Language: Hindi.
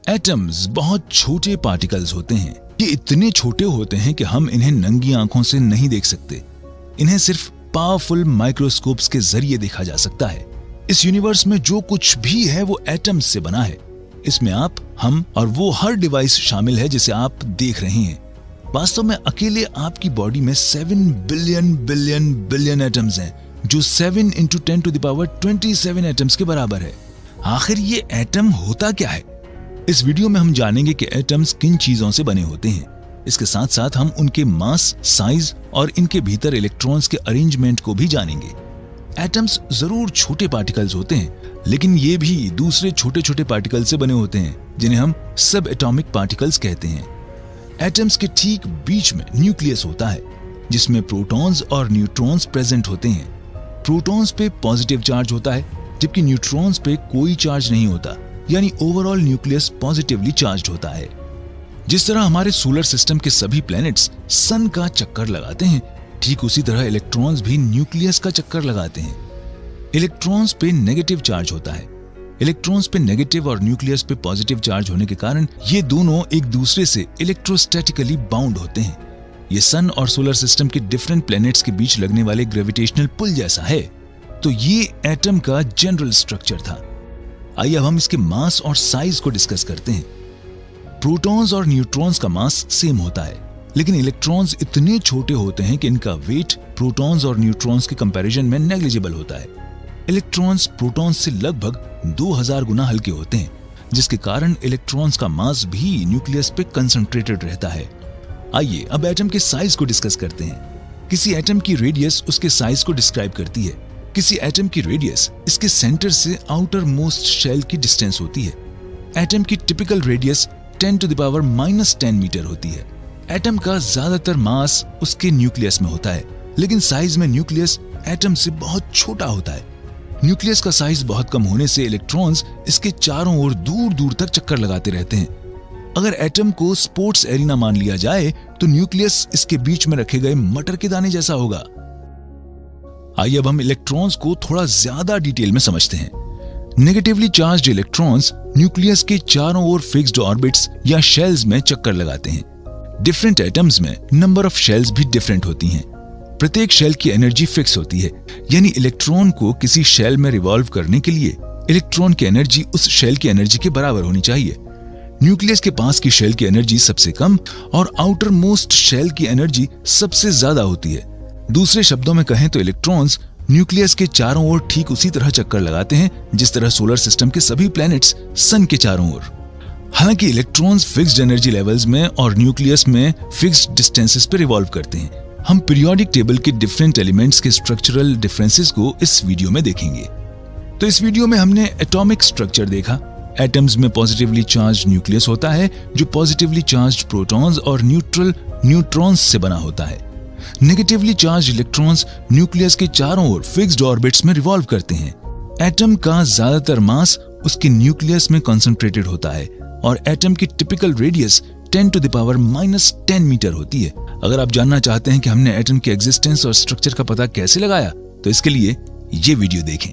एटम्स बहुत छोटे पार्टिकल्स होते हैं। ये इतने छोटे होते हैं कि हम इन्हें नंगी आंखों से नहीं देख सकते। इन्हें सिर्फ पावरफुल माइक्रोस्कोप्स के जरिए देखा जा सकता है। इस यूनिवर्स में जो कुछ भी है वो एटम्स से बना है। इसमें आप, हम और वो हर डिवाइस शामिल है जिसे आप देख रहे हैं। वास्तव में अकेले आपकी बॉडी में 7 बिलियन बिलियन बिलियन एटम्स हैं, जो 7 × 10⁻27 एटम्स के बराबर है। आखिर ये एटम होता क्या है? इस वीडियो में हम जानेंगे कि एटम्स किन चीजों से बने होते हैं। इसके साथ साथ हम उनके मास, साइज और इनके भीतर इलेक्ट्रॉन्स के अरेंजमेंट को भी जानेंगे। एटम्स जरूर छोटे पार्टिकल्स होते हैं, लेकिन ये भी दूसरे छोटे छोटे पार्टिकल्स से बने होते हैं जिन्हें हम सब एटॉमिक पार्टिकल्स कहते हैं। एटम्स के ठीक बीच में न्यूक्लियस होता है, जिसमें प्रोटॉन्स और न्यूट्रॉन्स प्रेजेंट होते हैं। प्रोटॉन्स पे पॉजिटिव चार्ज होता है, जबकि न्यूट्रॉन्स पे कोई चार्ज नहीं होता, यानी ओवरऑल न्यूक्लियस पॉजिटिवली चार्ज होता है। जिस तरह हमारे सोलर सिस्टम के सभी प्लैनेट्स सन का चक्कर लगाते हैं, ठीक उसी तरह इलेक्ट्रॉन्स भी न्यूक्लियस का चक्कर लगाते हैं। इलेक्ट्रॉन्स पे नेगेटिव चार्ज होता है। इलेक्ट्रॉन्स पे नेगेटिव और न्यूक्लियस पे पॉजिटिव चार्ज होने के कारण ये दोनों एक दूसरे से इलेक्ट्रोस्टैटिकली बाउंड होते हैं। ये सन और सोलर सिस्टम के डिफरेंट प्लैनेट्स के बीच लगने वाले ग्रेविटेशनल पुल जैसा है। तो ये एटम का जनरल स्ट्रक्चर था। आइए अब हम इसके मास और साइज को डिस्कस करते हैं। प्रोटॉन्स और न्यूट्रॉन्स का मास सेम होता है, लेकिन इलेक्ट्रॉन्स इतने छोटे होते हैं कि इनका वेट प्रोटॉन्स और न्यूट्रॉन्स के कंपैरिजन में नेग्लिजिबल होता है। इलेक्ट्रॉन्स प्रोटॉन्स से लगभग 2000 गुना हल्के होते हैं, जिसके कारण इलेक्ट्रॉन्स का मास भी न्यूक्लियस पे कंसंट्रेटेड रहता है। आइए अब एटम के साइज को डिस्कस करते हैं। किसी एटम की रेडियस उसके साइज को डिस्क्राइब करती है। किसी एटम की रेडियस इसके सेंटर से आउटर मोस्ट शेल की डिस्टेंस होती है। एटम की टिपिकल रेडियस 10⁻⁻10 मीटर होती है। एटम का ज्यादातर मास उसके न्यूक्लियस में होता है, लेकिन साइज में न्यूक्लियस एटम से बहुत छोटा होता है। न्यूक्लियस का साइज बहुत कम होने से इलेक्ट्रॉन्स इसके चारों ओर दूर दूर तक चक्कर लगाते रहते हैं। अगर एटम को स्पोर्ट्स एरिना मान लिया जाए तो न्यूक्लियस इसके बीच में रखे गए मटर के दाने जैसा होगा। आइए अब हम इलेक्ट्रॉन्स को थोड़ा ज्यादा डिटेल में समझते हैं। नेगेटिवली चार्ज्ड इलेक्ट्रॉन्स न्यूक्लियस के चारों ओर फिक्स्ड ऑर्बिट्स या शेल्स में चक्कर लगाते हैं। डिफरेंट एटम्स में नंबर ऑफ शेल्स भी डिफरेंट होती हैं। प्रत्येक शेल की एनर्जी फिक्स होती है, यानी इलेक्ट्रॉन को किसी शेल में रिवॉल्व करने के लिए इलेक्ट्रॉन की एनर्जी उस शेल की एनर्जी के बराबर होनी चाहिए। न्यूक्लियस के पास की शेल की एनर्जी सबसे कम और आउटर मोस्ट शेल की एनर्जी सबसे ज्यादा होती है। दूसरे शब्दों में कहें तो इलेक्ट्रॉन्स न्यूक्लियस के चारों ओर ठीक उसी तरह चक्कर लगाते हैं जिस तरह सोलर सिस्टम के सभी प्लैनेट्स सन के चारों ओर। हालांकि इलेक्ट्रॉन्स फिक्स्ड एनर्जी लेवल्स में और न्यूक्लियस में फिक्स्ड डिस्टेंसेस पे रिवॉल्व करते हैं। हम पीरियोडिक टेबल के डिफरेंट एलिमेंट्स के स्ट्रक्चरल डिफरेंसेस को इस वीडियो में देखेंगे। तो इस वीडियो में हमने एटॉमिक स्ट्रक्चर देखा। एटम्स में पॉजिटिवली चार्ज न्यूक्लियस होता है, जो पॉजिटिवली चार्ज प्रोटॉन्स और न्यूट्रल न्यूट्रॉन्स से बना होता है। नेगेटिवली चार्ज इलेक्ट्रॉन्स न्यूक्लियस के चारों ओर फिक्स्ड ऑर्बिट्स में रिवॉल्व करते हैं। एटम का ज्यादातर मास उसके न्यूक्लियस में कंसंट्रेटेड होता है और एटम की टिपिकल रेडियस 10⁻⁻10 मीटर होती है। अगर आप जानना चाहते हैं कि हमने एटम के एग्जिस्टेंस और स्ट्रक्चर का पता कैसे लगाया, तो इसके लिए ये वीडियो देखें।